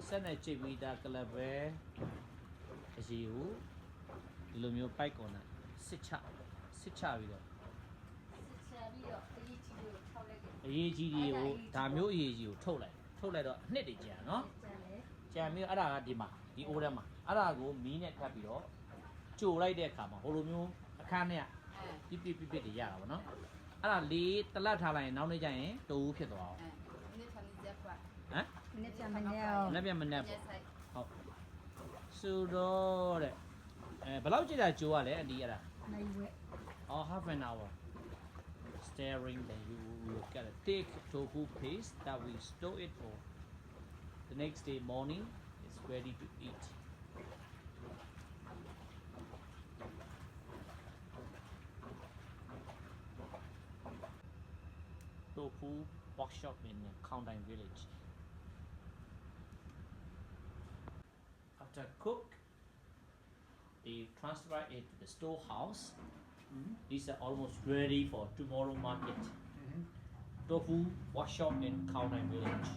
send a chip with a calabre. As you, Lumio Pike on it. Sitcha with it. AGDO, Tamu you told it. Told it, knitted jam, no? Jammy Ada Dima, the older man. Arago, mean it capio. Two right there come, Holomu, a canea. Pipi, yeah, no? Ara lead the latter line, now the giant, two people. Huh? Let me have a nap. So, but how did I do it? The or half an hour. Stirring, then you will get a thick tofu paste that we store it for the next day morning. It's ready to eat. Tofu workshop in Khaung village. After cook, they transfer it to the storehouse. These are almost ready for tomorrow market. Tofu workshop in Khaung village.